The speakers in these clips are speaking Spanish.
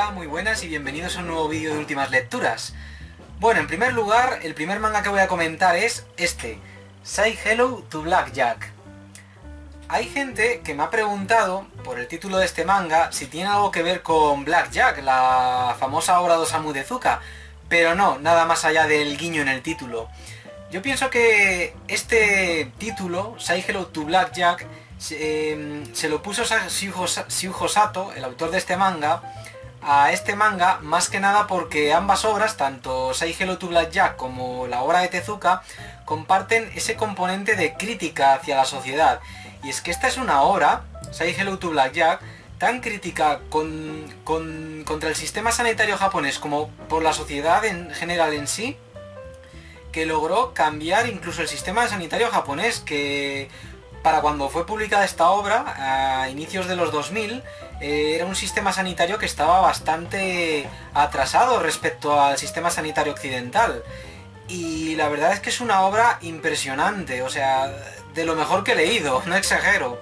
Hola, muy buenas y bienvenidos a un nuevo vídeo de Últimas Lecturas. Bueno, en primer lugar, el primer manga que voy a comentar es este, Say Hello to Blackjack. Hay gente que me ha preguntado, por el título de este manga, si tiene algo que ver con Blackjack, la famosa obra de Osamu Tezuka, pero no, nada más allá del guiño en el título. Yo pienso que este título, Say Hello to Blackjack, se lo puso Shuho Sato, el autor de este manga, a este manga más que nada porque ambas obras, tanto Say Hello to Blackjack como la obra de Tezuka, comparten ese componente de crítica hacia la sociedad. Y es que esta es una obra, Say Hello to Blackjack, tan crítica contra el sistema sanitario japonés como por la sociedad en general en sí, que logró cambiar incluso el sistema sanitario japonés, que para cuando fue publicada esta obra, a inicios de los 2000, era un sistema sanitario que estaba bastante atrasado respecto al sistema sanitario occidental. Y la verdad es que es una obra impresionante, o sea, de lo mejor que he leído, no exagero.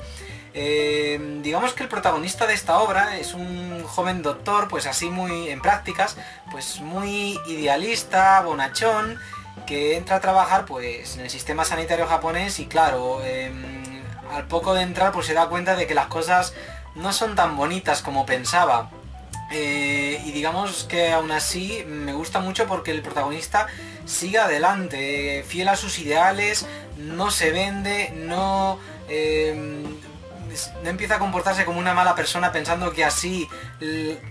Digamos que el protagonista de esta obra es un joven doctor, pues así muy en prácticas, pues muy idealista, bonachón, que entra a trabajar pues en el sistema sanitario japonés y claro, al poco de entrar pues se da cuenta de que las cosas no son tan bonitas como pensaba. Y digamos que aún así me gusta mucho porque el protagonista sigue adelante, fiel a sus ideales, no se vende, no empieza a comportarse como una mala persona pensando que así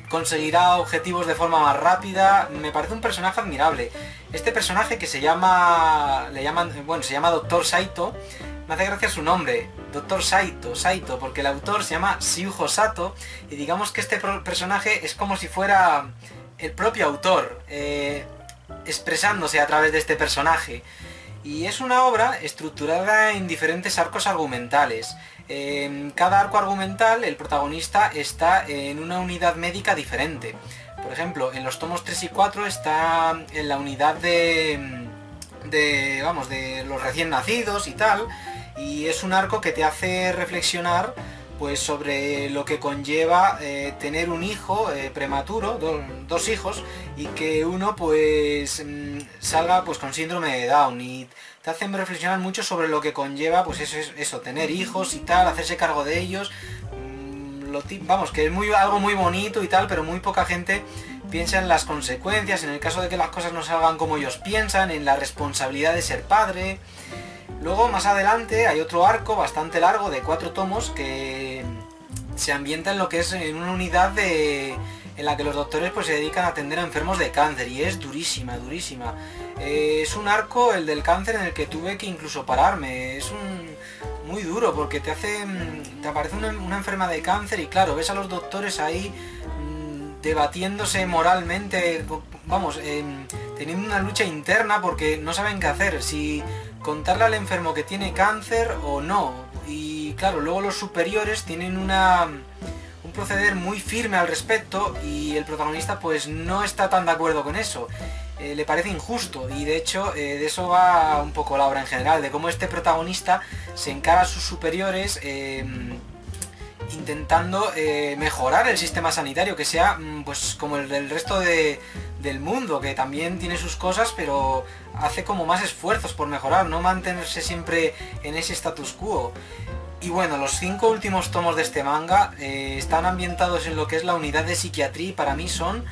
conseguirá objetivos de forma más rápida. Me parece un personaje admirable. Este personaje que se llama Dr. Saito, me hace gracia su nombre, Dr. Saito, porque el autor se llama Shuho Sato, y digamos que este personaje es como si fuera el propio autor, expresándose a través de este personaje. Y es una obra estructurada en diferentes arcos argumentales. En cada arco argumental el protagonista está en una unidad médica diferente. Por ejemplo, en los tomos 3 y 4 está en la unidad de los recién nacidos y tal, y es un arco que te hace reflexionar pues sobre lo que conlleva tener un hijo prematuro, dos hijos, y que uno pues salga pues con síndrome de Down, y te hacen reflexionar mucho sobre lo que conlleva pues eso, tener hijos y tal, hacerse cargo de ellos. Que es algo muy bonito y tal, pero muy poca gente piensa en las consecuencias, en el caso de que las cosas no salgan como ellos piensan, en la responsabilidad de ser padre. Luego más adelante hay otro arco bastante largo de 4 tomos que se ambienta en lo que es en una unidad en la que los doctores pues se dedican a atender a enfermos de cáncer, y es durísima. Es un arco, el del cáncer, en el que tuve que incluso pararme. Es muy duro porque te aparece una enferma de cáncer y claro, ves a los doctores ahí debatiéndose moralmente, teniendo una lucha interna porque no saben qué hacer, si contarle al enfermo que tiene cáncer o no. Y claro, luego los superiores tienen un proceder muy firme al respecto, y el protagonista pues no está tan de acuerdo con eso. Le parece injusto, y de hecho de eso va un poco la obra en general, de cómo este protagonista se encara a sus superiores intentando mejorar el sistema sanitario, que sea pues como el del resto del mundo, que también tiene sus cosas, pero hace como más esfuerzos por mejorar, no mantenerse siempre en ese status quo. Y bueno, los 5 últimos tomos de este manga están ambientados en lo que es la unidad de psiquiatría, y para mí son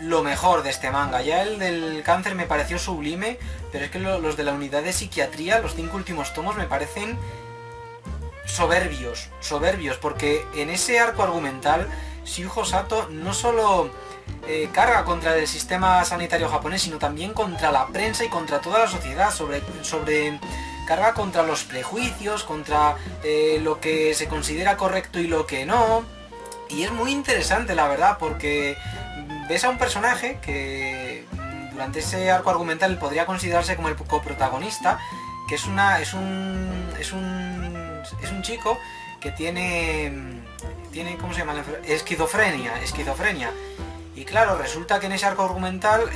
lo mejor de este manga. Ya el del cáncer me pareció sublime, pero es que los de la unidad de psiquiatría, los 5 últimos tomos, me parecen soberbios, porque en ese arco argumental Shuho Sato no solo carga contra el sistema sanitario japonés, sino también contra la prensa y contra toda la sociedad, carga contra los prejuicios, contra lo que se considera correcto y lo que no. Y es muy interesante, la verdad, porque ves a un personaje que durante ese arco argumental podría considerarse como el coprotagonista, que es un chico que tiene ¿cómo se llama? Esquizofrenia. Y claro, resulta que en ese arco argumental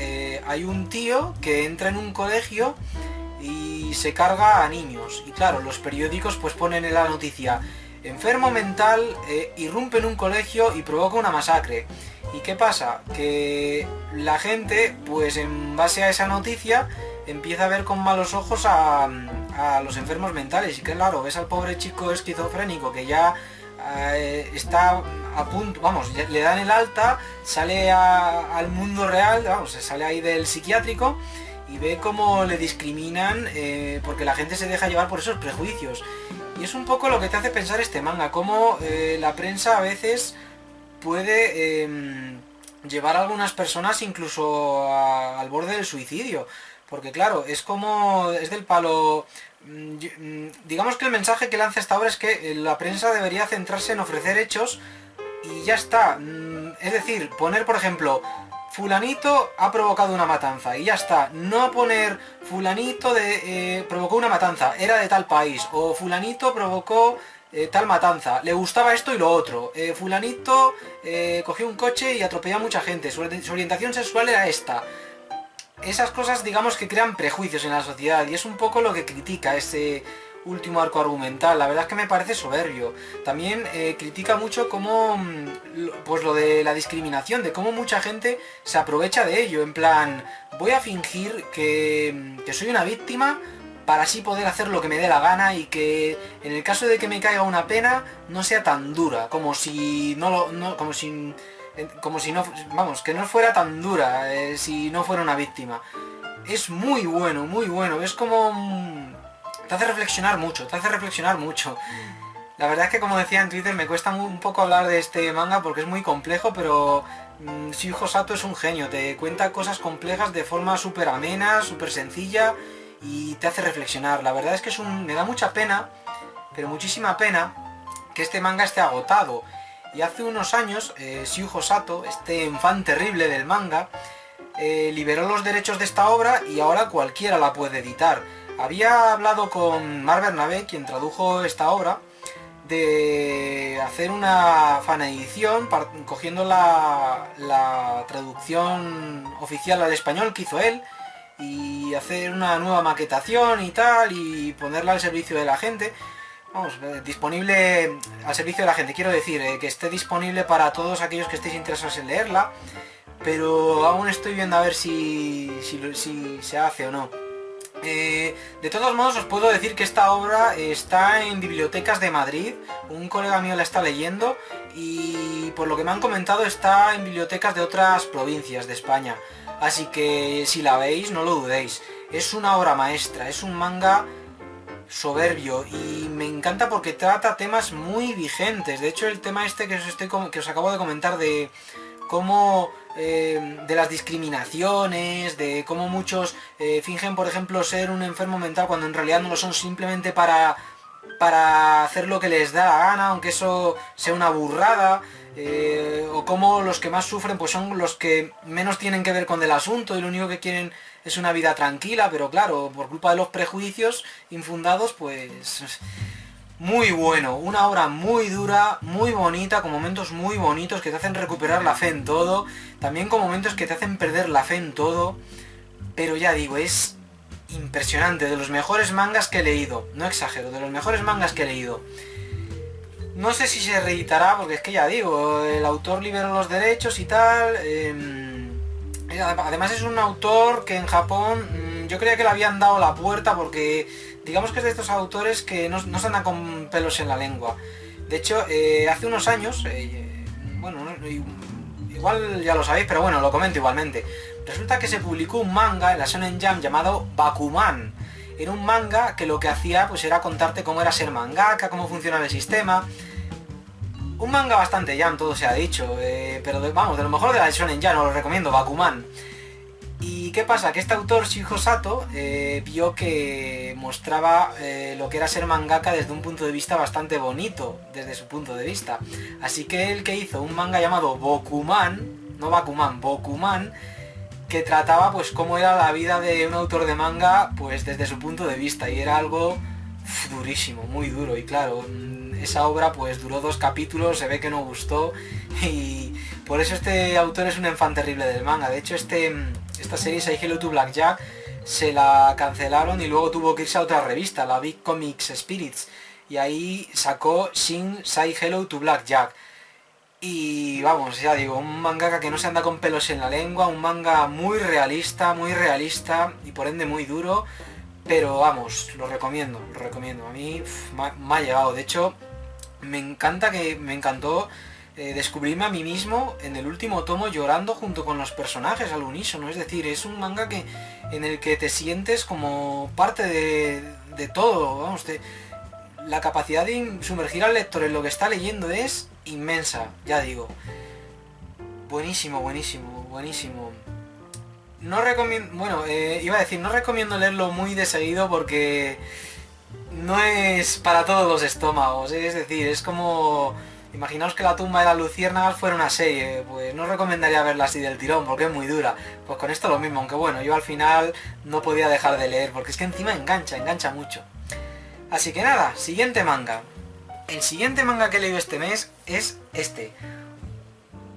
hay un tío que entra en un colegio y se carga a niños. Y claro, los periódicos pues ponen en la noticia: enfermo mental irrumpe en un colegio y provoca una masacre. ¿Y qué pasa? Que la gente, pues en base a esa noticia, empieza a ver con malos ojos a los enfermos mentales. Y claro, ves al pobre chico esquizofrénico que ya está a punto, vamos, le dan el alta, sale al mundo real, vamos, sale ahí del psiquiátrico y ve cómo le discriminan porque la gente se deja llevar por esos prejuicios. Y es un poco lo que te hace pensar este manga, cómo la prensa a veces puede llevar a algunas personas incluso al borde del suicidio. Porque claro, es del palo. Digamos que el mensaje que lanza esta obra es que la prensa debería centrarse en ofrecer hechos y ya está. Es decir, poner por ejemplo, fulanito ha provocado una matanza y ya está. No poner fulanito provocó una matanza, era de tal país, o fulanito provocó tal matanza, le gustaba esto y lo otro, fulanito cogió un coche y atropelló a mucha gente, su orientación sexual era esta. Esas cosas, digamos, que crean prejuicios en la sociedad, y es un poco lo que critica ese último arco argumental. La verdad es que me parece soberbio. También critica mucho cómo, pues lo de la discriminación, de cómo mucha gente se aprovecha de ello, en plan, voy a fingir que soy una víctima para así poder hacer lo que me dé la gana, y que en el caso de que me caiga una pena no sea tan dura, como si no, vamos, que no fuera tan dura si no fuera una víctima. Es muy bueno, es como te hace reflexionar mucho, La verdad es que, como decía en Twitter, me cuesta un poco hablar de este manga porque es muy complejo, pero Shuichi Sato es un genio, te cuenta cosas complejas de forma súper amena, súper sencilla, y te hace reflexionar. La verdad es que me da mucha pena, pero muchísima pena, que este manga esté agotado. Y hace unos años, Shuichi Sato, este fan terrible del manga, liberó los derechos de esta obra y ahora cualquiera la puede editar. Había hablado con Marc Bernabé, quien tradujo esta obra, de hacer una fanedición cogiendo la traducción oficial al español que hizo él, y hacer una nueva maquetación y tal, y ponerla al servicio de la gente. Vamos, disponible al servicio de la gente, quiero decir, que esté disponible para todos aquellos que estéis interesados en leerla, pero aún estoy viendo a ver si se hace o no. De todos modos, os puedo decir que esta obra está en bibliotecas de Madrid, un colega mío la está leyendo, y por lo que me han comentado está en bibliotecas de otras provincias de España, así que si la veis no lo dudéis. Es una obra maestra, es un manga soberbio y me encanta porque trata temas muy vigentes. De hecho, el tema este que os acabo de comentar, de cómo de las discriminaciones, de cómo muchos fingen, por ejemplo, ser un enfermo mental cuando en realidad no lo son, simplemente para hacer lo que les da la gana, aunque eso sea una burrada, o cómo los que más sufren pues son los que menos tienen que ver con el asunto y lo único que quieren es una vida tranquila, pero claro, por culpa de los prejuicios infundados, pues muy bueno, una obra muy dura, muy bonita, con momentos muy bonitos que te hacen recuperar la fe en todo, también con momentos que te hacen perder la fe en todo, pero ya digo, es impresionante, de los mejores mangas que he leído, no exagero, de los mejores mangas que he leído. No sé si se reeditará, porque es que ya digo, el autor liberó los derechos y tal. Además es un autor que en Japón yo creía que le habían dado la puerta, porque digamos que es de estos autores que no se andan con pelos en la lengua. De hecho, hace unos años, bueno, igual ya lo sabéis, pero bueno, lo comento igualmente. Resulta que se publicó un manga en la Shonen Jump llamado Bakuman. Era un manga que lo que hacía pues era contarte cómo era ser mangaka, cómo funcionaba el sistema. Un manga bastante jam, todo se ha dicho, pero vamos, de lo mejor de la Shonen Jump, os lo recomiendo, Bakuman. ¿Y qué pasa? Que este autor, Shuichi Sato, vio que mostraba lo que era ser mangaka desde un punto de vista bastante bonito, desde su punto de vista. Así que él que hizo un manga llamado Bokuman, no Bakuman, Bokuman, que trataba pues cómo era la vida de un autor de manga pues desde su punto de vista, y era algo durísimo, muy duro, y claro, esa obra pues duró 2 capítulos, se ve que no gustó, y por eso este autor es un fan terrible del manga. De hecho esta serie Say Hello to Blackjack se la cancelaron y luego tuvo que irse a otra revista, la Big Comics Spirits, y ahí sacó Shin Say Hello to Blackjack. Y vamos, ya digo, un mangaka que no se anda con pelos en la lengua, un manga muy realista y por ende muy duro, pero vamos, lo recomiendo, lo recomiendo. A mí me ha llegado, de hecho, me encantó descubrirme a mí mismo en el último tomo llorando junto con los personajes al unísono. Es decir, es un manga en el que te sientes como parte de todo, vamos, la capacidad de sumergir al lector en lo que está leyendo es inmensa, ya digo. Buenísimo, buenísimo, buenísimo. No recomiendo, bueno, iba a decir, no recomiendo leerlo muy de seguido porque no es para todos los estómagos, es decir, es como... Imaginaos que La tumba de las luciérnagas fuera una serie, pues no recomendaría verla así del tirón porque es muy dura. Pues con esto lo mismo, aunque bueno, yo al final no podía dejar de leer porque es que encima engancha mucho. Así que nada, siguiente manga. El siguiente manga que he leído este mes es este.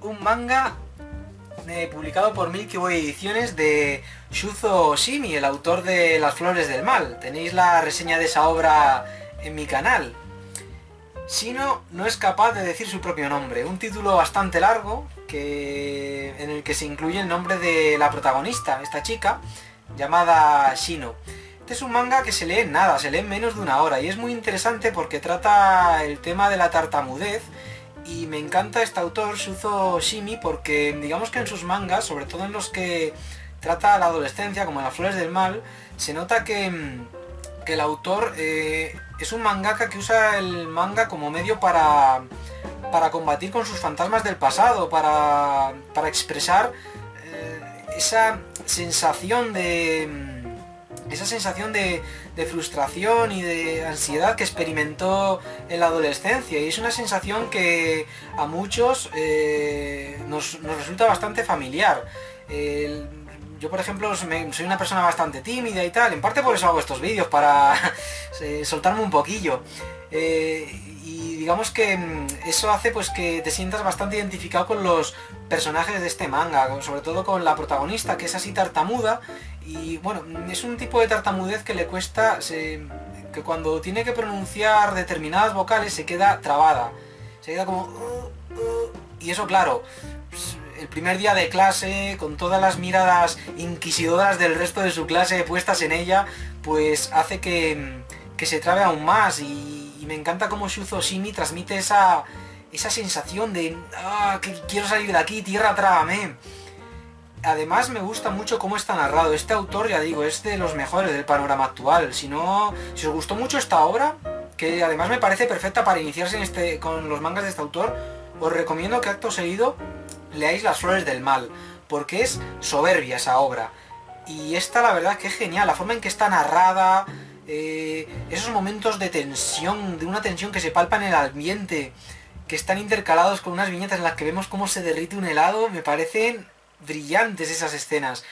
Un manga publicado por Milky Way Ediciones de Shuzo Oshimi, el autor de Las flores del mal. Tenéis la reseña de esa obra en mi canal. Shino no es capaz de decir su propio nombre. Un título bastante largo en el que se incluye el nombre de la protagonista, esta chica, llamada Shino. Este es un manga que se lee en nada, se lee en menos de una hora y es muy interesante porque trata el tema de la tartamudez y me encanta este autor, Shuzo Oshimi, porque digamos que en sus mangas, sobre todo en los que trata la adolescencia, como en Las flores del mal, se nota que el autor es un mangaka que usa el manga como medio para combatir con sus fantasmas del pasado, para expresar esa sensación de frustración y de ansiedad que experimentó en la adolescencia, y es una sensación que a muchos nos resulta bastante familiar. Yo por ejemplo soy una persona bastante tímida y tal, en parte por eso hago estos vídeos, para soltarme un poquillo. Y digamos que eso hace pues que te sientas bastante identificado con los personajes de este manga, sobre todo con la protagonista, que es así tartamuda. Y bueno, es un tipo de tartamudez que le cuesta, que cuando tiene que pronunciar determinadas vocales se queda trabada, se queda como... y eso claro, el primer día de clase, con todas las miradas inquisidoras del resto de su clase puestas en ella, pues hace que se trabe aún más. Y me encanta cómo Shuzo Oshimi transmite esa sensación de que quiero salir de aquí, tierra trágame. Además me gusta mucho cómo está narrado. Este autor, ya digo, es de los mejores del panorama actual. Si os gustó mucho esta obra, que además me parece perfecta para iniciarse con los mangas de este autor, os recomiendo que acto seguido leáis Las flores del mal, porque es soberbia esa obra. Y esta la verdad que es genial, la forma en que está narrada, esos momentos de tensión, de una tensión que se palpa en el ambiente, que están intercalados con unas viñetas en las que vemos cómo se derrite un helado, me parecen brillantes esas escenas.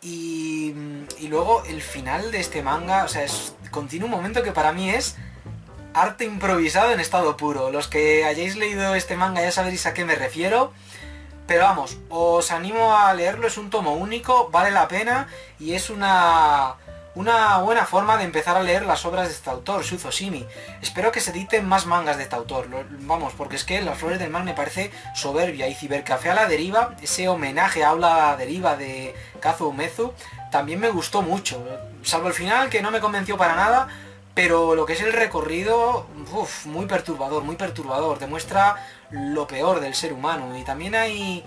Y luego el final de este manga, o sea, contiene un momento que para mí es arte improvisado en estado puro. Los que hayáis leído este manga ya sabréis a qué me refiero. Pero vamos, os animo a leerlo, es un tomo único, vale la pena y es una buena forma de empezar a leer las obras de este autor, Shuzo Oshimi. Espero que se editen más mangas de este autor, vamos, porque es que Las flores del mal me parece soberbia, y Cibercafé a la deriva, ese homenaje a Aula a la deriva de Kazuo Umezu, también me gustó mucho, salvo el final que no me convenció para nada, pero lo que es el recorrido, muy perturbador, demuestra lo peor del ser humano. Y también hay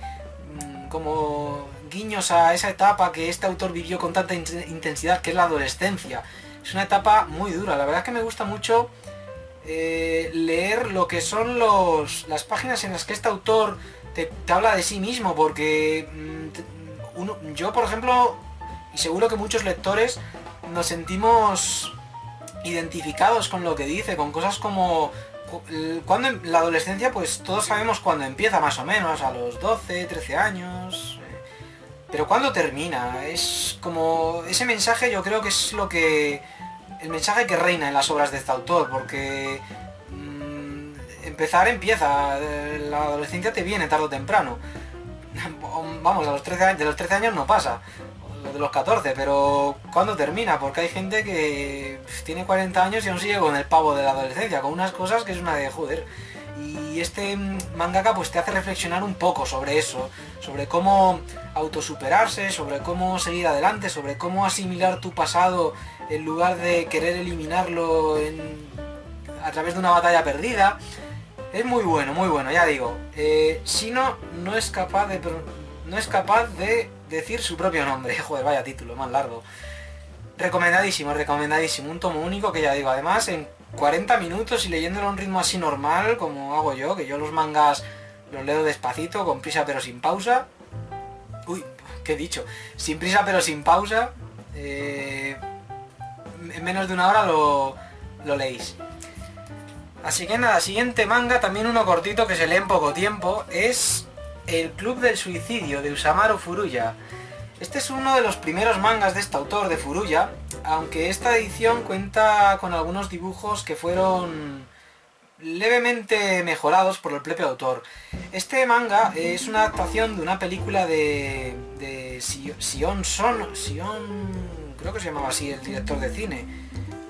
como guiños a esa etapa que este autor vivió con tanta intensidad, que es la adolescencia. Es una etapa muy dura, la verdad es que me gusta mucho leer lo que son las páginas en las que este autor te habla de sí mismo, porque yo por ejemplo, y seguro que muchos lectores, nos sentimos identificados con lo que dice, con cosas como cuando en la adolescencia, pues todos sabemos cuándo empieza, más o menos a los 12, 13 años, pero cuándo termina. Es como ese mensaje, yo creo que es el mensaje que reina en las obras de este autor, porque empieza, la adolescencia te viene tarde o temprano. Vamos, de los 13 años no pasa, de los 14, pero ¿cuándo termina? Porque hay gente que tiene 40 años y aún sigue con el pavo de la adolescencia, con unas cosas que es una de joder. Y este mangaka pues te hace reflexionar un poco sobre eso, sobre cómo autosuperarse, sobre cómo seguir adelante, sobre cómo asimilar tu pasado en lugar de querer eliminarlo a través de una batalla perdida. Es muy bueno, ya digo. Shino no es capaz de decir su propio nombre. Joder, vaya título, más largo. Recomendadísimo, recomendadísimo. Un tomo único que ya digo, además en 40 minutos y leyéndolo a un ritmo así normal, como hago yo, que yo los mangas los leo despacito, con prisa pero sin pausa. Uy, ¿qué he dicho? Sin prisa pero sin pausa. En menos de una hora lo leéis. Así que nada, siguiente manga, también uno cortito que se lee en poco tiempo, es El Club del Suicidio, de Usamaru Furuya. Este es uno de los primeros mangas de este autor, de Furuya, aunque esta edición cuenta con algunos dibujos que fueron levemente mejorados por el propio autor. Este manga es una adaptación de una película de Sion Sono, creo que se llamaba así el director de cine.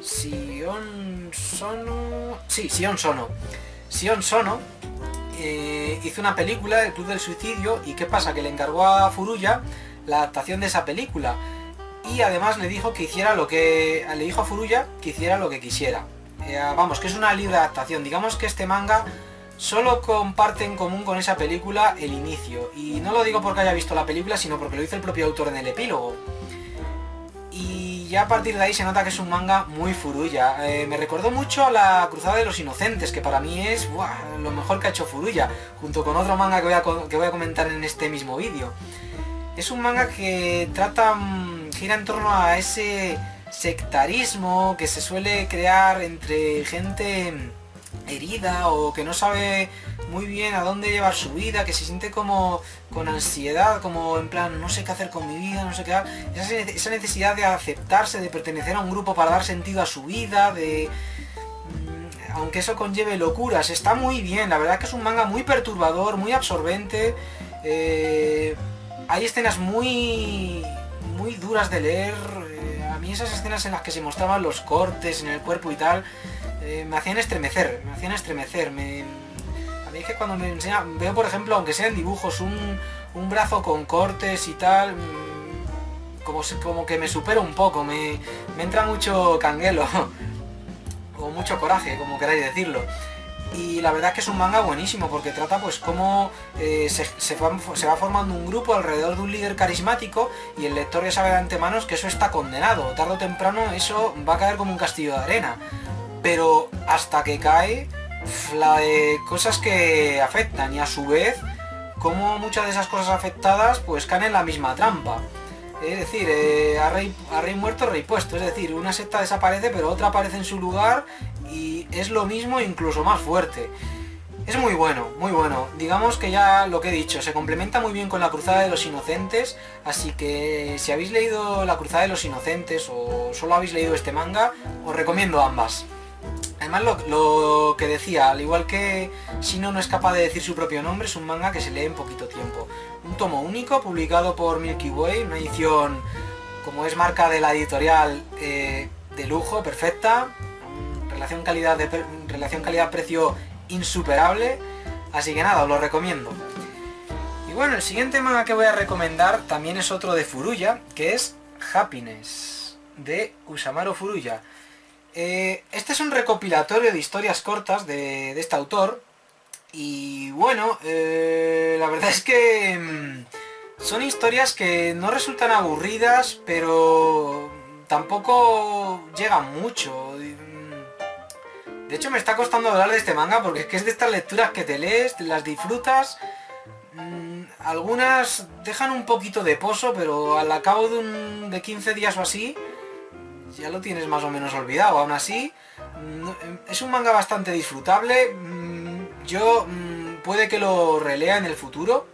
Sion Sono hizo una película, El Club del Suicidio, y ¿qué pasa? Que le encargó a Furuya la adaptación de esa película y además le dijo a Furuya que hiciera lo que quisiera. Vamos, que es una libre adaptación. Digamos que este manga solo comparte en común con esa película el inicio, y no lo digo porque haya visto la película, sino porque lo hizo el propio autor en el epílogo. Y ya a partir de ahí se nota que es un manga muy Furuya. Me recordó mucho a la Cruzada de los Inocentes, que para mí es lo mejor que ha hecho Furuya, junto con otro manga que voy a comentar en este mismo vídeo. Es un manga que gira en torno a ese sectarismo que se suele crear entre gente herida o que no sabe muy bien a dónde llevar su vida, que se siente como con ansiedad, como en plan, no sé qué hacer con mi vida, no sé qué hacer. Esa necesidad de aceptarse, de pertenecer a un grupo para dar sentido a su vida, aunque eso conlleve locuras. Está muy bien, la verdad que es un manga muy perturbador, muy absorbente. Hay escenas muy duras de leer. A mí esas escenas en las que se mostraban los cortes en el cuerpo y tal, me hacían estremecer. A mí es que cuando me enseñan, veo por ejemplo, aunque sean dibujos, un brazo con cortes y tal, como que me supera un poco, me entra mucho canguelo, o mucho coraje, como queráis decirlo. Y la verdad es que es un manga buenísimo porque trata pues cómo se va formando un grupo alrededor de un líder carismático, y el lector ya sabe de antemano que eso está condenado, tarde o temprano eso va a caer como un castillo de arena. Pero hasta que cae, la de cosas que afectan, y a su vez como muchas de esas cosas afectadas pues caen en la misma trampa. Es decir, a rey muerto, rey puesto. Es decir, una secta desaparece pero otra aparece en su lugar y es lo mismo, incluso más fuerte. Es muy bueno, muy bueno. Digamos que ya lo que he dicho, se complementa muy bien con la Cruzada de los Inocentes, así que si habéis leído la Cruzada de los Inocentes o solo habéis leído este manga, os recomiendo ambas. Además, lo que decía, al igual que Shino no es capaz de decir su propio nombre, es un manga que se lee en poquito tiempo. Un tomo único, publicado por Milky Way, una edición, como es marca de la editorial, de lujo, perfecta, relación calidad-precio insuperable, así que nada, os lo recomiendo. Y bueno, el siguiente manga que voy a recomendar también es otro de Furuya, que es Happiness, de Usamaru Furuya. Este es un recopilatorio de historias cortas de este autor, y bueno, la verdad es que son historias que no resultan aburridas, pero tampoco llegan mucho. De hecho me está costando hablar de este manga porque es que es de estas lecturas que te lees, te las disfrutas. Algunas dejan un poquito de pozo, pero al cabo de 15 días o así ya lo tienes más o menos olvidado. Aún así, es un manga bastante disfrutable. Yo puede que lo relea en el futuro,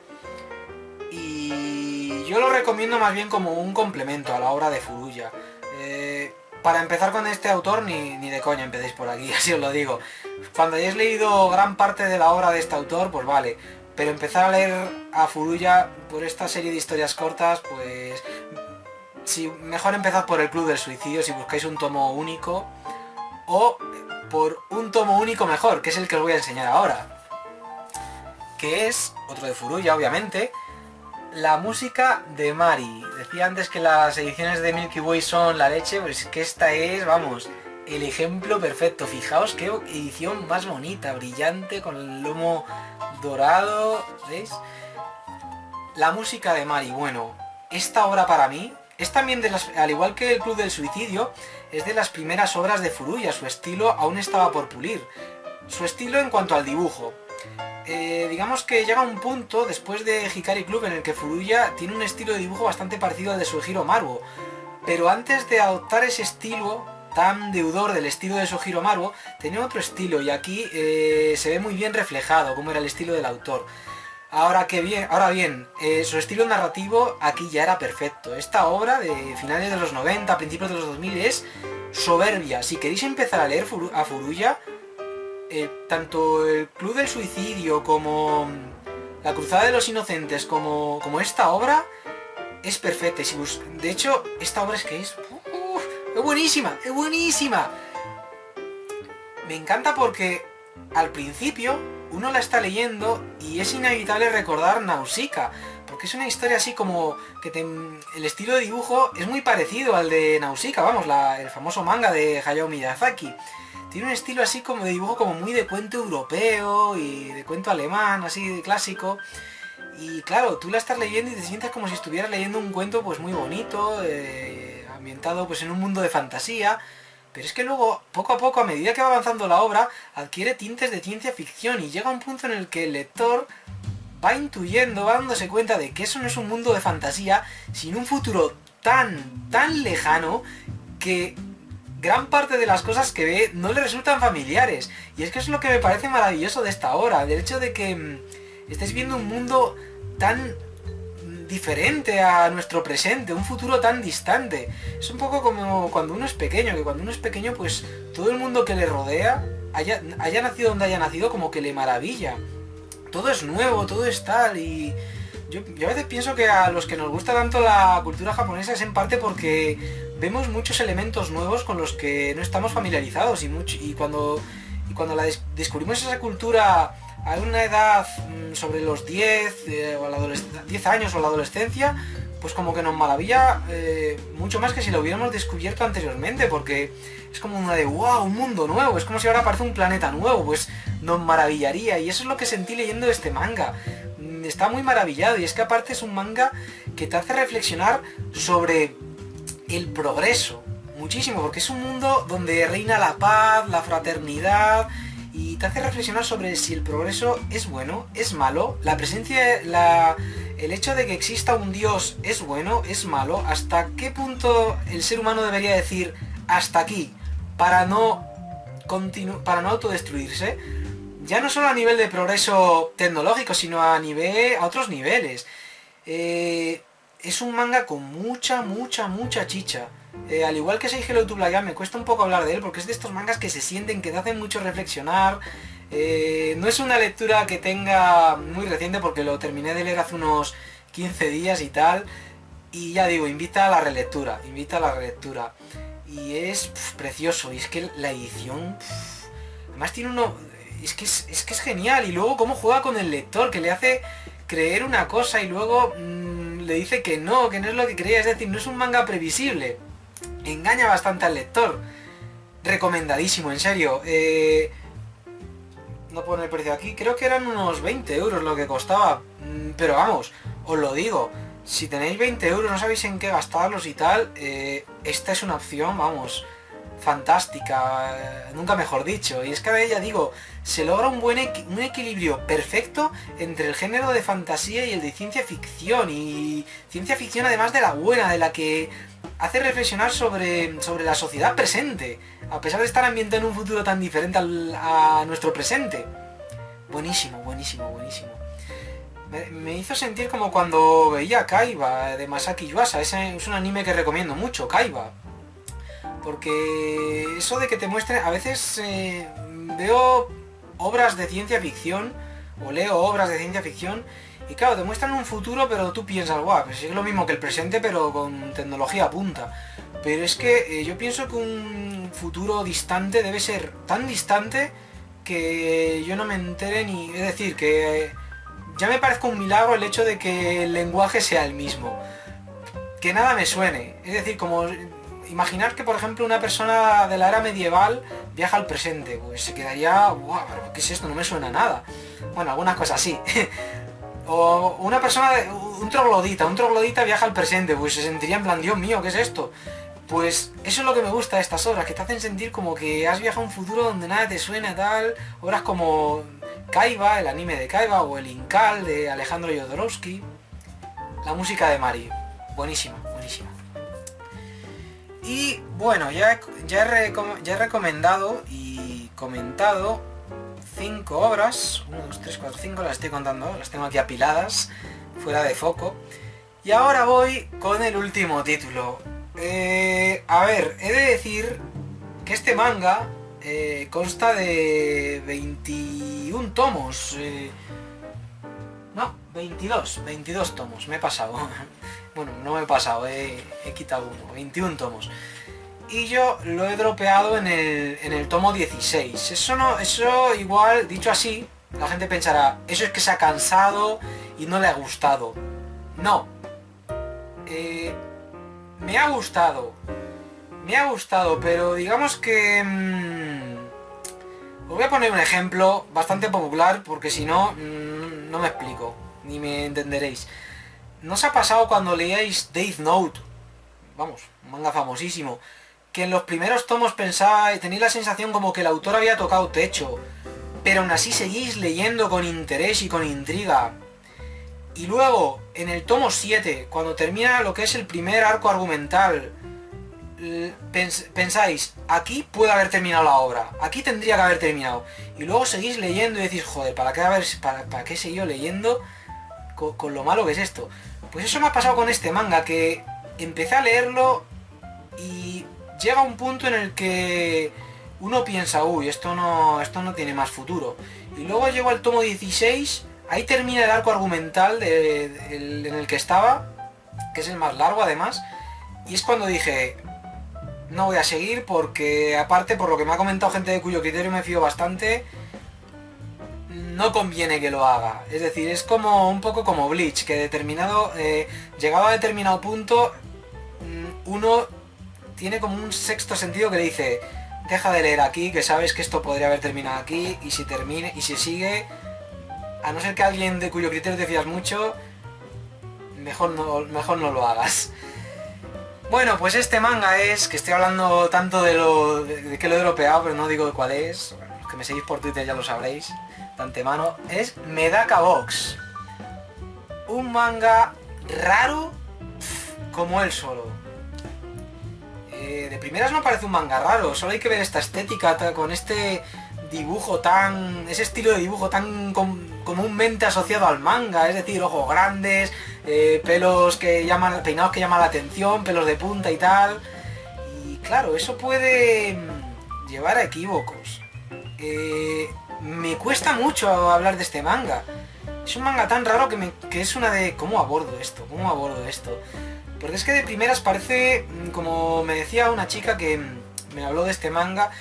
y yo lo recomiendo más bien como un complemento a la obra de Furuya. Para empezar con este autor, ni de coña empecéis por aquí, así os lo digo. Cuando hayáis leído gran parte de la obra de este autor, pues vale. Pero empezar a leer a Furuya por esta serie de historias cortas, pues mejor empezad por El Club del Suicidio si buscáis un tomo único, o por un tomo único mejor, que es el que os voy a enseñar ahora. que es, otro de Furuya obviamente, la música de Mari. Decía antes que las ediciones de Milky Way son la leche, pues es que esta es, vamos, el ejemplo perfecto. Fijaos qué edición más bonita, brillante, con el lomo dorado, ¿veis? La música de Mari, bueno, esta obra para mí es también de las, al igual que el Club del Suicidio, es de las primeras obras de Furuya. Su estilo aún estaba por pulir. Su estilo en cuanto al dibujo. Digamos que llega un punto después de Hikari Club en el que Furuya tiene un estilo de dibujo bastante parecido al de Sugihiro Maruo, pero antes de adoptar ese estilo tan deudor del estilo de Sugihiro Maruo, tenía otro estilo, y aquí se ve muy bien reflejado cómo era el estilo del autor. Ahora bien, su estilo narrativo aquí ya era perfecto. Esta obra de finales de los 90, principios de los 2000 es soberbia. Si queréis empezar a leer a Furuya, tanto el Club del Suicidio como la Cruzada de los Inocentes como esta obra es perfecta. De hecho, esta obra es buenísima, es buenísima. Me encanta porque al principio uno la está leyendo y es inevitable recordar Nausicaa, porque es una historia así como que el estilo de dibujo es muy parecido al de Nausicaa, vamos, el famoso manga de Hayao Miyazaki. Tiene un estilo así como de dibujo como muy de cuento europeo y de cuento alemán, así de clásico. Y claro, tú la estás leyendo y te sientes como si estuvieras leyendo un cuento pues muy bonito, ambientado pues en un mundo de fantasía. Pero es que luego, poco a poco, a medida que va avanzando la obra, adquiere tintes de ciencia ficción y llega un punto en el que el lector va intuyendo, va dándose cuenta de que eso no es un mundo de fantasía, sino un futuro tan lejano que gran parte de las cosas que ve no le resultan familiares. Y es que es lo que me parece maravilloso de esta obra, del hecho de que estés viendo un mundo tan diferente a nuestro presente, un futuro tan distante. Es un poco como cuando uno es pequeño, que cuando uno es pequeño pues todo el mundo que le rodea, haya nacido donde haya nacido, como que le maravilla. Todo es nuevo, todo es tal, y yo a veces pienso que a los que nos gusta tanto la cultura japonesa es en parte porque vemos muchos elementos nuevos con los que no estamos familiarizados, y cuando descubrimos esa cultura a una edad sobre los 10, o 10 años o la adolescencia, pues como que nos maravilla mucho más que si lo hubiéramos descubierto anteriormente, porque es como una de wow, un mundo nuevo, es como si ahora aparece un planeta nuevo, pues nos maravillaría, y eso es lo que sentí leyendo este manga. Está muy maravillado, y es que aparte es un manga que te hace reflexionar sobre el progreso, muchísimo, porque es un mundo donde reina la paz, la fraternidad, y te hace reflexionar sobre si el progreso es bueno, es malo, el hecho de que exista un Dios es bueno, es malo, hasta qué punto el ser humano debería decir hasta aquí para no autodestruirse, ya no solo a nivel de progreso tecnológico, sino a otros niveles. Es un manga con mucha chicha. Al igual que Seijiro Utsublaya, me cuesta un poco hablar de él porque es de estos mangas que se sienten, que te hacen mucho reflexionar. No es una lectura que tenga muy reciente porque lo terminé de leer hace unos 15 días y tal. Y ya digo, invita a la relectura. Y es precioso, y es que la edición... además tiene es que es genial, y luego cómo juega con el lector, que le hace creer una cosa y luego le dice que no es lo que creía, es decir, no es un manga previsible. Engaña bastante al lector. Recomendadísimo, en serio. No pone el precio aquí, creo que eran unos 20 euros lo que costaba. Pero vamos, os lo digo, si tenéis 20 euros, no sabéis en qué gastarlos y tal, esta es una opción, vamos, fantástica, nunca mejor dicho. Y es que ya digo, se logra un equilibrio perfecto entre el género de fantasía y el de ciencia ficción, y ciencia ficción además de la buena, de la que hace reflexionar sobre la sociedad presente, a pesar de estar ambientado en un futuro tan diferente a nuestro presente. Buenísimo. Me hizo sentir como cuando veía Kaiba de Masaki Yuasa. Es un anime que recomiendo mucho, Kaiba, porque eso de que te muestren, a veces veo obras de ciencia ficción o leo obras de ciencia ficción y claro, te muestran un futuro, pero tú piensas, guau, pues es lo mismo que el presente pero con tecnología punta. Pero es que yo pienso que un futuro distante debe ser tan distante que yo no me entere ni... es decir, que ya me parece un milagro el hecho de que el lenguaje sea el mismo. Que nada me suene. Es decir, como imaginar que, por ejemplo, una persona de la era medieval viaja al presente. Pues se quedaría, ¡guau! ¿Qué es esto? No me suena a nada. Bueno, algunas cosas sí. O una persona, un troglodita viaja al presente. Pues se sentiría en plan, Dios mío, ¿qué es esto? Pues eso es lo que me gusta de estas obras, que te hacen sentir como que has viajado a un futuro donde nada te suena tal. Obras como Kaiba, el anime de Kaiba, o el Incal de Alejandro Jodorowsky. La música de Mari, buenísima, buenísima. Y bueno, ya he recomendado y comentado 5 obras, 1, 2, 3, 4, 5, las estoy contando, las tengo aquí apiladas, fuera de foco. Y ahora voy con el último título. A ver, he de decir que este manga consta de 21 tomos. No, 22 tomos, me he pasado. Bueno, no me he pasado, he quitado uno, 21 tomos. Y yo lo he dropeado en el tomo 16. Eso igual, dicho así, la gente pensará, eso es que se ha cansado y no le ha gustado. No. Me ha gustado, pero digamos que... os voy a poner un ejemplo bastante popular, porque si no, no me explico, ni me entenderéis. ¿No os ha pasado cuando leíais Death Note? Vamos, un manga famosísimo. Que en los primeros tomos pensáis, tenéis la sensación como que el autor había tocado techo, pero aún así seguís leyendo con interés y con intriga. Y luego, en el tomo 7, cuando termina lo que es el primer arco argumental, pensáis, aquí puede haber terminado la obra, aquí tendría que haber terminado. Y luego seguís leyendo y decís, joder, ¿para qué he seguido leyendo con lo malo que es esto? Pues eso me ha pasado con este manga, que empecé a leerlo y llega un punto en el que uno piensa, uy, esto no tiene más futuro. Y luego llego al tomo 16, ahí termina el arco argumental en el que estaba, que es el más largo además, y es cuando dije, no voy a seguir porque, aparte, por lo que me ha comentado gente de cuyo criterio me fío bastante, no conviene que lo haga. Es decir, es como un poco como Bleach, que llegado a determinado punto, uno tiene como un sexto sentido que le dice, deja de leer aquí, que sabes que esto podría haber terminado aquí, y si sigue, a no ser que alguien de cuyo criterio te fías mucho, mejor no lo hagas. Bueno, pues este manga es, que estoy hablando tanto de que lo he dropeado, pero no digo de cuál es, los que me seguís por Twitter ya lo sabréis de antemano, es Medaka Box. Un manga raro como él solo. De primeras no parece un manga raro, solo hay que ver esta estética con este dibujo ese estilo de dibujo tan comúnmente asociado al manga, es decir, ojos grandes, peinados que llaman la atención, pelos de punta y tal. Y claro, eso puede llevar a equívocos. Me cuesta mucho hablar de este manga. Es un manga tan raro que es una de ¿cómo abordo esto? Porque es que de primeras parece, como me decía una chica que me habló de este manga,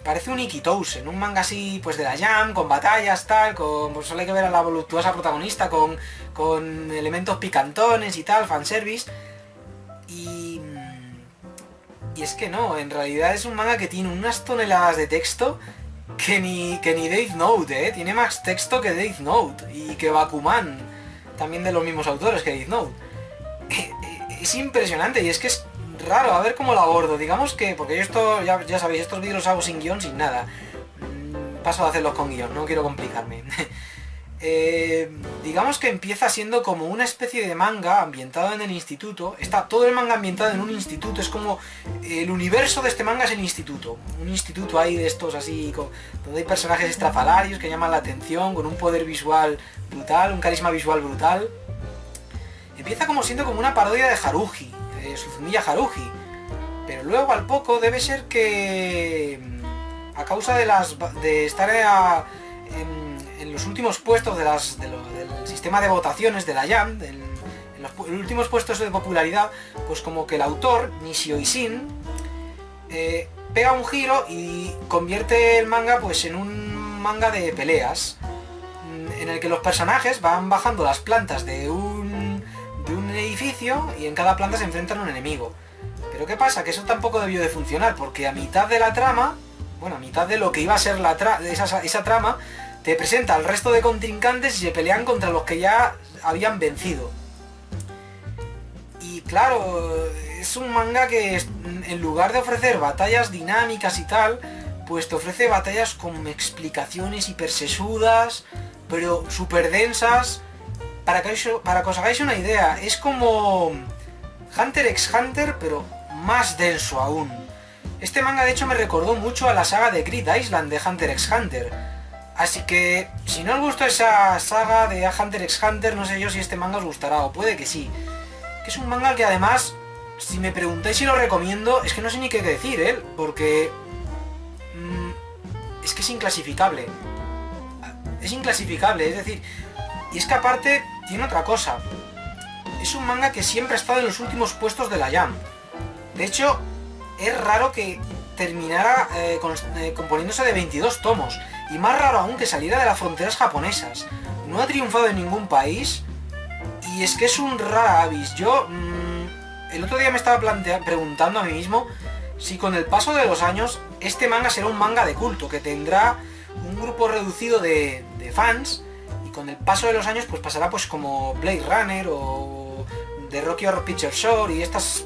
parece un Ikitousen, un manga así pues de la Jam, con batallas, tal, pues solo hay que ver a la voluptuosa protagonista con elementos picantones y tal, fanservice. Y es que no, en realidad es un manga que tiene unas toneladas de texto que ni Death Note, tiene más texto que Death Note y que Bakuman, también de los mismos autores que Death Note. Es impresionante y es que es raro, a ver cómo lo abordo. Digamos que, porque yo esto, ya sabéis, estos vídeos los hago sin guión, sin nada. Paso a hacerlos con guión, no quiero complicarme. Digamos que empieza siendo como una especie de manga ambientado en el instituto. Está todo el manga ambientado en un instituto, es como el universo de este manga es el instituto. Un instituto ahí de estos así, donde hay personajes estrafalarios que llaman la atención, con un poder visual brutal, un carisma visual brutal. Empieza como siendo como una parodia de Haruhi, Suzumiya Haruhi, pero luego al poco debe ser que a causa de estar en los últimos puestos del sistema de votaciones de la Jam, en los últimos puestos de popularidad, pues como que el autor, Nishio Ishin, pega un giro y convierte el manga pues en un manga de peleas, en el que los personajes van bajando las plantas de un edificio y en cada planta se enfrentan a un enemigo. Pero ¿qué pasa? Que eso tampoco debió de funcionar, porque a mitad de la trama, bueno, a mitad de lo que iba a ser esa trama, te presenta al resto de contrincantes y se pelean contra los que ya habían vencido. Y claro, es un manga que en lugar de ofrecer batallas dinámicas y tal, pues te ofrece batallas con explicaciones hipersesudas, pero súper densas. Para que os hagáis una idea, es como Hunter x Hunter, pero más denso aún. Este manga de hecho me recordó mucho a la saga de Grid Island de Hunter x Hunter. Así que, si no os gustó esa saga de Hunter x Hunter, no sé yo si este manga os gustará, o puede que sí. Que es un manga que además, si me preguntáis si lo recomiendo, es que no sé ni qué decir, ¿eh? Porque... es que es inclasificable. Es inclasificable, es decir... Y es que aparte, tiene otra cosa. Es un manga que siempre ha estado en los últimos puestos de la Jump. De hecho, es raro que terminara componiéndose de 22 tomos. Y más raro aún que saliera de las fronteras japonesas. No ha triunfado en ningún país. Y es que es un rara avis. Yo el otro día me estaba preguntando a mí mismo si con el paso de los años este manga será un manga de culto, que tendrá un grupo reducido de fans, y con el paso de los años pues pasará pues como Blade Runner o The Rocky Horror Picture Show y estas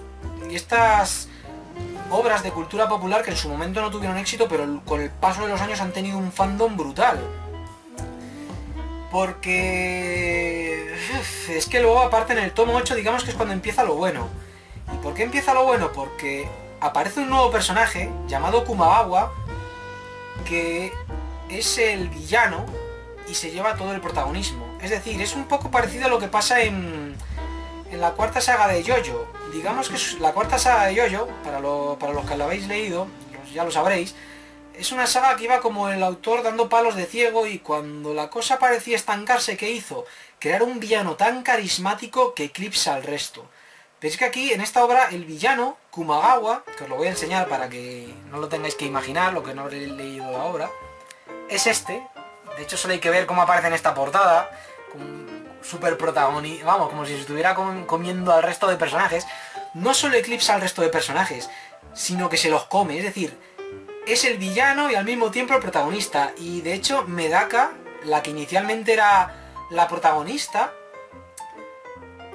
obras de cultura popular que en su momento no tuvieron éxito, pero con el paso de los años han tenido un fandom brutal. Porque... es que luego aparte en el tomo 8 digamos que es cuando empieza lo bueno. ¿Y por qué empieza lo bueno? Porque aparece un nuevo personaje llamado Kumagawa, que es el villano y se lleva todo el protagonismo. Es decir, es un poco parecido a lo que pasa en la cuarta saga de JoJo. Digamos que la cuarta saga de JoJo, para los que lo habéis leído, ya lo sabréis, es una saga que iba como el autor dando palos de ciego, y cuando la cosa parecía estancarse, ¿qué hizo? Crear un villano tan carismático que eclipsa al resto. Pero es que aquí, en esta obra, el villano, Kumagawa, que os lo voy a enseñar para que no lo tengáis que imaginar, lo que no habréis leído la obra, es este. De hecho, solo hay que ver cómo aparece en esta portada, súper protagonista, vamos, como si se estuviera comiendo al resto de personajes. No solo eclipsa al resto de personajes, sino que se los come, es decir, es el villano y al mismo tiempo el protagonista. Y de hecho Medaka, la que inicialmente era la protagonista,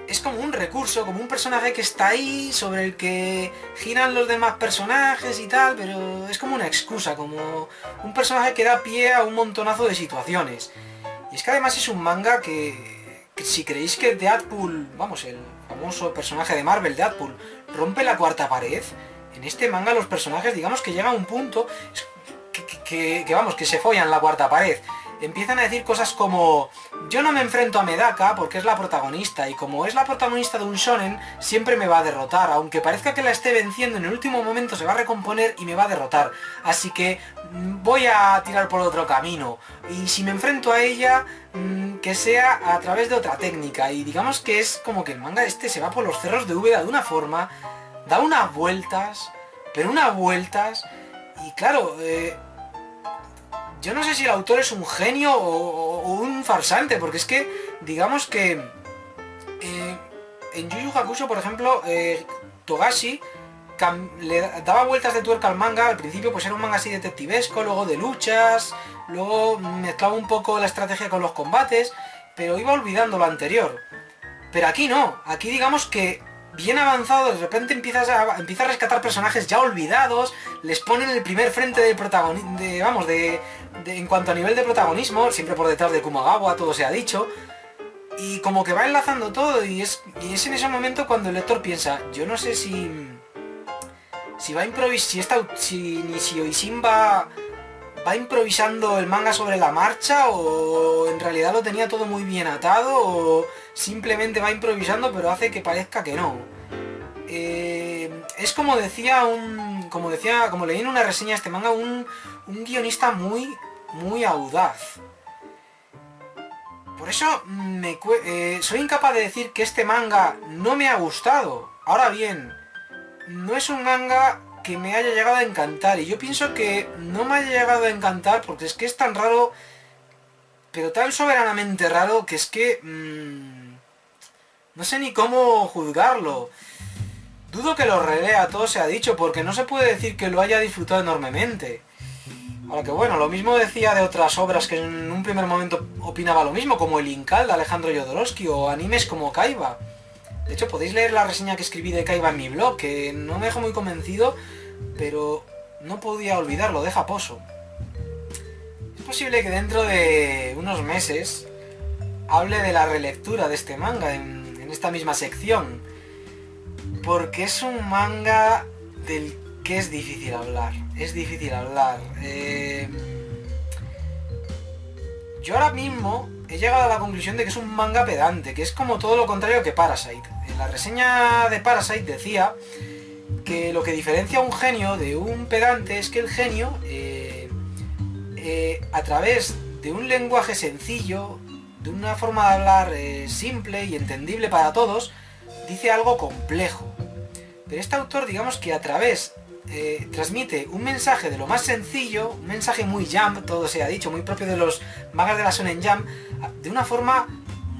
es como un recurso, como un personaje que está ahí, sobre el que giran los demás personajes y tal, pero es como una excusa, como un personaje que da pie a un montonazo de situaciones. Y es que además es un manga que si creéis que Deadpool, vamos, el famoso personaje de Marvel, Deadpool, rompe la cuarta pared, en este manga los personajes, digamos que llega a un punto que se follan la cuarta pared. Empiezan a decir cosas como: yo no me enfrento a Medaka porque es la protagonista, y como es la protagonista de un shonen, siempre me va a derrotar. Aunque parezca que la esté venciendo, en el último momento se va a recomponer y me va a derrotar. Así que voy a tirar por otro camino. Y si me enfrento a ella, que sea a través de otra técnica. Y digamos que es como que el manga este se va por los cerros de Úbeda de una forma, da unas vueltas, pero unas vueltas, y claro, yo no sé si el autor es un genio o un farsante, porque es que, digamos que en Yu Yu Hakusho, por ejemplo, Togashi le daba vueltas de tuerca al manga. Al principio pues era un manga así detectivesco, luego de luchas, luego mezclaba un poco la estrategia con los combates, pero iba olvidando lo anterior. Pero aquí no, aquí digamos que bien avanzado, de repente empieza a rescatar personajes ya olvidados, les ponen el primer frente de protagonismo, en cuanto a nivel de protagonismo, siempre por detrás de Kumagawa, todo se ha dicho, y como que va enlazando todo, y es en ese momento cuando el lector piensa: yo no sé si va a improvisar, si Oishin va improvisando el manga sobre la marcha, o en realidad lo tenía todo muy bien atado, o simplemente va improvisando pero hace que parezca que no. Es como leí en una reseña de este manga, un guionista muy audaz. Por eso soy incapaz de decir que este manga no me ha gustado. Ahora bien, no es un manga que me haya llegado a encantar, y yo pienso que no me haya llegado a encantar porque es que es tan raro pero tan soberanamente raro que es que... no sé ni cómo juzgarlo. Dudo que lo relea, todo se ha dicho, porque no se puede decir que lo haya disfrutado enormemente. Ahora que bueno, lo mismo decía de otras obras que en un primer momento opinaba lo mismo, como El Incal de Alejandro Jodorowsky o animes como Kaiba. De hecho, podéis leer la reseña que escribí de Kaiba en mi blog, que no me dejó muy convencido, pero no podía olvidarlo, de Japoso. Es posible que dentro de unos meses hable de la relectura de este manga en esta misma sección, porque es un manga del que es difícil hablar. Es difícil hablar. Yo ahora mismo he llegado a la conclusión de que es un manga pedante, que es como todo lo contrario que Parasite. En la reseña de Parasite decía que lo que diferencia a un genio de un pedante es que el genio, a través de un lenguaje sencillo, de una forma de hablar simple y entendible para todos, dice algo complejo. Pero este autor, digamos que a través transmite un mensaje de lo más sencillo, un mensaje muy Jump, todo se ha dicho, muy propio de los mangas de la Shonen Jump, de una forma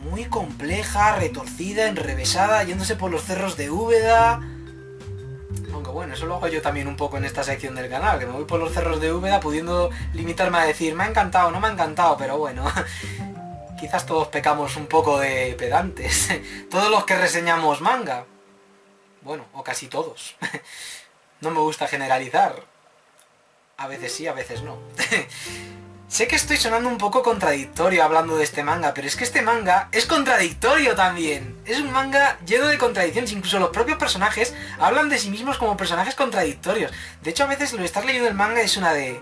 muy compleja, retorcida, enrevesada, yéndose por los cerros de Úbeda. Aunque bueno, eso lo hago yo también un poco en esta sección del canal, que me voy por los cerros de Úbeda pudiendo limitarme a decir, me ha encantado, no me ha encantado, pero bueno, quizás todos pecamos un poco de pedantes, todos los que reseñamos manga. Bueno, o casi todos. No me gusta generalizar. A veces sí, a veces no. Sé que estoy sonando un poco contradictorio hablando de este manga, pero es que este manga es contradictorio también. Es un manga lleno de contradicciones, incluso los propios personajes hablan de sí mismos como personajes contradictorios. De hecho, a veces lo de estar leyendo el manga es una de...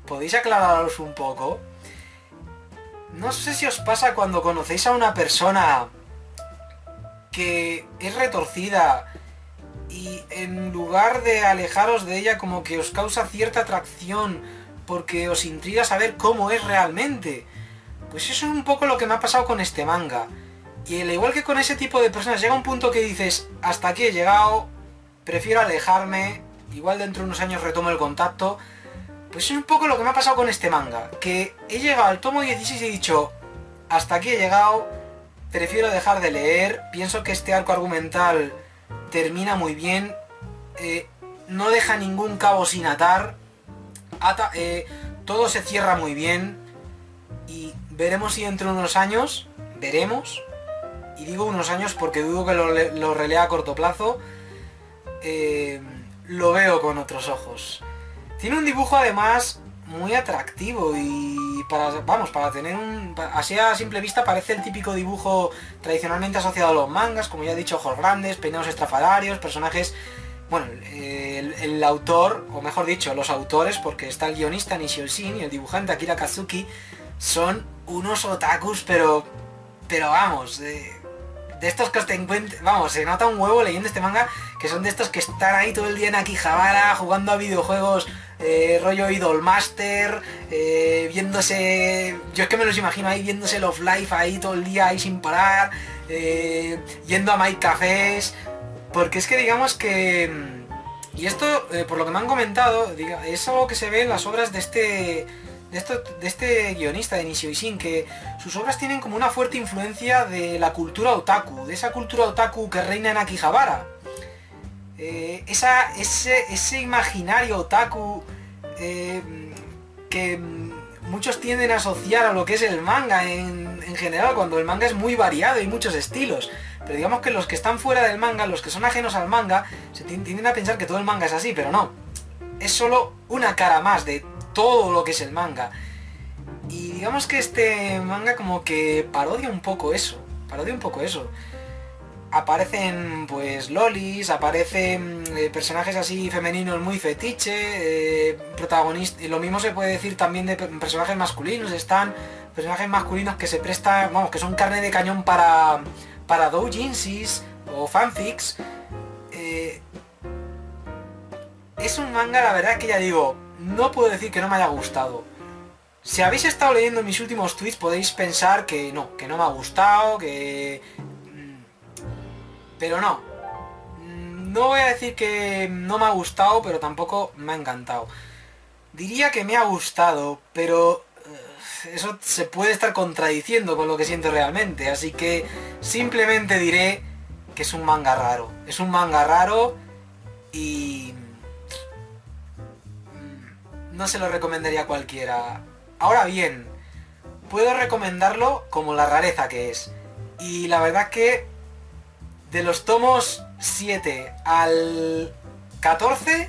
¿Podéis aclararos un poco? No sé si os pasa cuando conocéis a una persona que es retorcida y en lugar de alejaros de ella como que os causa cierta atracción porque os intriga saber cómo es realmente. Pues eso es un poco lo que me ha pasado con este manga. Y al igual que con ese tipo de personas llega un punto que dices, hasta aquí he llegado, prefiero alejarme, igual dentro de unos años retomo el contacto. Pues es un poco lo que me ha pasado con este manga, que he llegado al tomo 16 y he dicho, hasta aquí he llegado, prefiero dejar de leer, pienso que este arco argumental termina muy bien, no deja ningún cabo sin atar, todo se cierra muy bien y veremos si dentro de unos años, veremos, y digo unos años porque dudo que lo relea a corto plazo, lo veo con otros ojos. Tiene un dibujo además muy atractivo y para tener así a simple vista parece el típico dibujo tradicionalmente asociado a los mangas, como ya he dicho, ojos grandes, peinados estrafalarios, personajes... Bueno, el autor, o mejor dicho, los autores, porque está el guionista Nishio Shin y el dibujante Akira Kazuki, son unos otakus, pero vamos, de estos que os te encuentran, vamos, se nota un huevo leyendo este manga, que son de estos que están ahí todo el día en Akihabara, jugando a videojuegos, rollo Idolmaster, viéndose, yo es que me los imagino ahí viéndose Love Life ahí todo el día ahí sin parar, yendo a My Cafés, porque es que digamos que, y esto por lo que me han comentado, es algo que se ve en las obras de este guionista de Nishio Shin, que sus obras tienen como una fuerte influencia de la cultura otaku, de esa cultura otaku que reina en Akihabara. Ese imaginario otaku que muchos tienden a asociar a lo que es el manga en general, cuando el manga es muy variado y muchos estilos. Pero digamos que los que están fuera del manga, los que son ajenos al manga, se tienden a pensar que todo el manga es así, pero no. Es solo una cara más de todo lo que es el manga. Y digamos que este manga como que parodia un poco eso. Aparecen pues lolis, aparecen personajes así femeninos muy fetiche, protagonistas, y lo mismo se puede decir también de personajes masculinos. Están personajes masculinos que se prestan, vamos, que son carne de cañón para doujinsis o fanfics. Es un manga, la verdad que ya digo, no puedo decir que no me haya gustado. Si habéis estado leyendo mis últimos tweets podéis pensar que no me ha gustado, pero no. No voy a decir que no me ha gustado, pero tampoco me ha encantado. Diría que me ha gustado, pero eso se puede estar contradiciendo con lo que siento realmente, así que simplemente diré que es un manga raro. Es un manga raro y no se lo recomendaría a cualquiera. Ahora bien, puedo recomendarlo como la rareza que es. Y la verdad que de los tomos 7 al 14,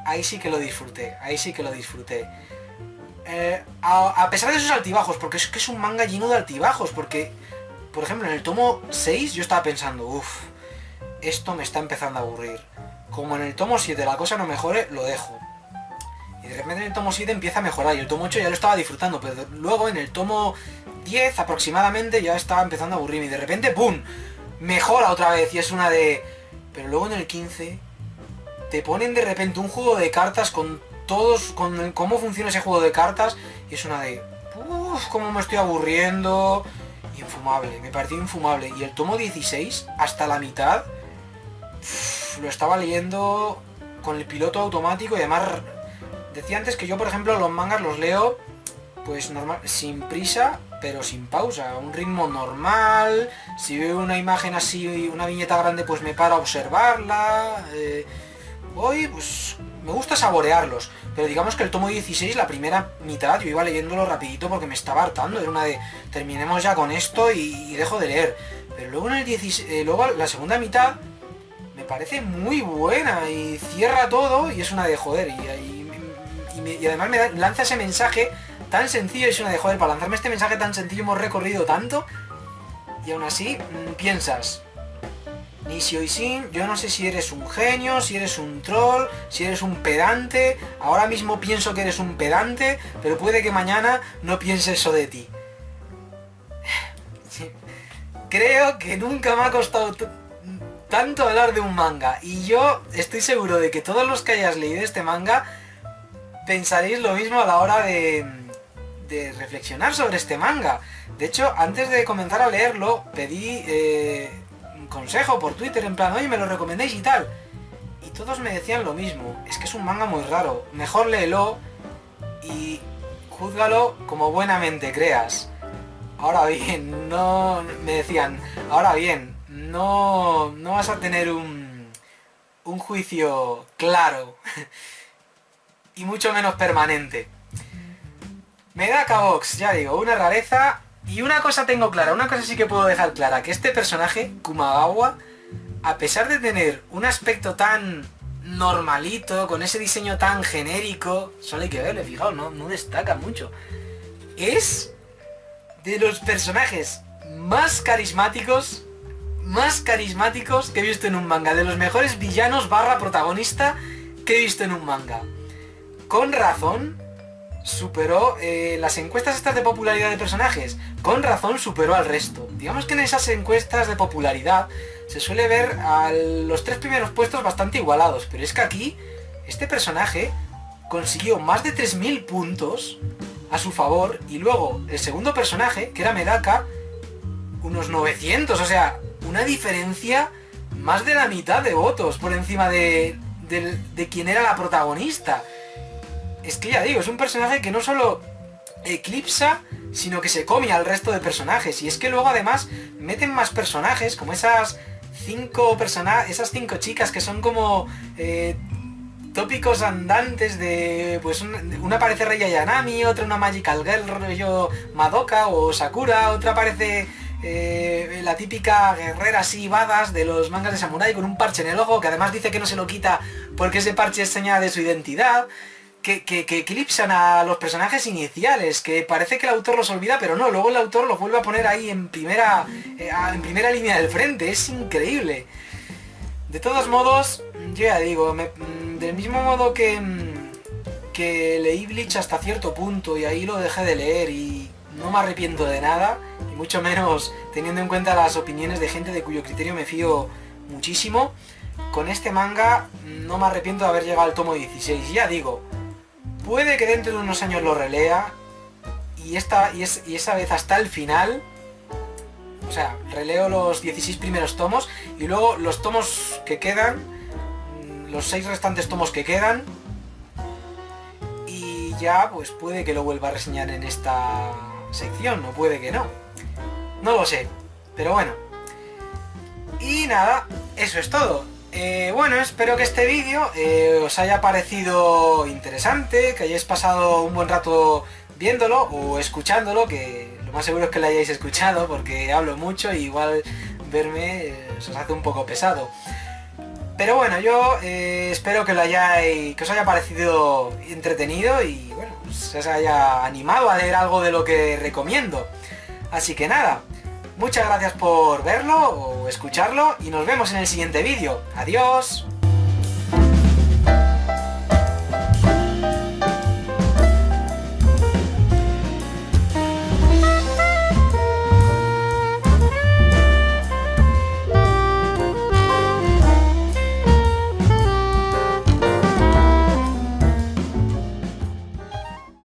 ahí sí que lo disfruté, a pesar de esos altibajos, porque es que es un manga lleno de altibajos, porque, por ejemplo, en el tomo 6 yo estaba pensando, uff, esto me está empezando a aburrir. Como en el tomo 7 la cosa no mejore, lo dejo. Y de repente en el tomo 7 empieza a mejorar, y el tomo 8 ya lo estaba disfrutando, pero luego en el tomo 10 aproximadamente ya estaba empezando a aburrirme, y de repente, ¡pum!, mejora otra vez, y es una de... Pero luego en el 15 te ponen de repente un juego de cartas con cómo funciona ese juego de cartas, y es una de... Uff, cómo me estoy aburriendo. Infumable, me pareció infumable. Y el tomo 16, hasta la mitad, lo estaba leyendo con el piloto automático, y además decía antes que yo, por ejemplo, los mangas los leo pues normal, sin prisa, pero sin pausa, a un ritmo normal. Si veo una imagen así, una viñeta grande, pues me paro a observarla. Hoy pues me gusta saborearlos, pero digamos que el tomo 16, la primera mitad, yo iba leyéndolo rapidito porque me estaba hartando, era una de terminemos ya con esto y dejo de leer. Pero luego en el 16, luego la segunda mitad me parece muy buena y cierra todo, y es una de joder, y además me lanza ese mensaje tan sencillo, y es una de joder, para lanzarme este mensaje tan sencillo hemos recorrido tanto, y aún así piensas, Nishio Ishin, yo no sé si eres un genio, si eres un troll, si eres un pedante. Ahora mismo pienso que eres un pedante, pero puede que mañana no piense eso de ti. Creo que nunca me ha costado tanto hablar de un manga, y yo estoy seguro de que todos los que hayáis leído este manga pensaréis lo mismo a la hora de reflexionar sobre este manga. De hecho, antes de comenzar a leerlo, pedí un consejo por Twitter, en plan, oye, me lo recomendéis y tal. Y todos me decían lo mismo, es que es un manga muy raro, mejor léelo y júzgalo como buenamente creas. Ahora bien, no... me decían, ahora bien, no vas a tener un juicio claro y mucho menos permanente. Medaka Box, ya digo, una rareza. Y una cosa tengo clara, una cosa sí que puedo dejar clara, que este personaje, Kumagawa, a pesar de tener un aspecto tan normalito, con ese diseño tan genérico, solo hay que verle, fijaos, no destaca mucho, es de los personajes más carismáticos que he visto en un manga, de los mejores villanos / protagonista que he visto en un manga. Con razón superó las encuestas estas de popularidad de personajes, con razón superó al resto. Digamos que en esas encuestas de popularidad se suele ver a los 3 primeros puestos bastante igualados, pero es que aquí este personaje consiguió más de 3000 puntos a su favor, y luego el segundo personaje, que era Medaka, unos 900, o sea, una diferencia más de la mitad de votos por encima de quien era la protagonista. Es que ya digo, es un personaje que no solo eclipsa, sino que se come al resto de personajes. Y es que luego además meten más personajes, como esas 5 chicas que son como tópicos andantes de... Pues una parece Rei Ayanami, otra una Magical Girl rollo Madoka o Sakura, otra parece la típica guerrera así badass de los mangas de samurái con un parche en el ojo, que además dice que no se lo quita porque ese parche es señal de su identidad. Que eclipsan a los personajes iniciales, que parece que el autor los olvida, pero no, luego el autor los vuelve a poner ahí en primera línea del frente, es increíble. De todos modos, yo ya digo, del mismo modo que leí Bleach hasta cierto punto y ahí lo dejé de leer y no me arrepiento de nada, y mucho menos teniendo en cuenta las opiniones de gente de cuyo criterio me fío muchísimo, con este manga no me arrepiento de haber llegado al tomo 16, ya digo. Puede que dentro de unos años lo relea y esa vez hasta el final, o sea, releo los 16 primeros tomos y luego los tomos que quedan, los 6 restantes tomos que quedan, y ya pues puede que lo vuelva a reseñar en esta sección, o puede que no. No lo sé, pero bueno. Y nada, eso es todo. Bueno, espero que este vídeo os haya parecido interesante, que hayáis pasado un buen rato viéndolo o escuchándolo, que lo más seguro es que lo hayáis escuchado porque hablo mucho y igual verme se os hace un poco pesado. Pero bueno, yo espero que que os haya parecido entretenido y bueno, pues os haya animado a leer algo de lo que recomiendo. Así que nada, muchas gracias por verlo o escucharlo y nos vemos en el siguiente vídeo. ¡Adiós!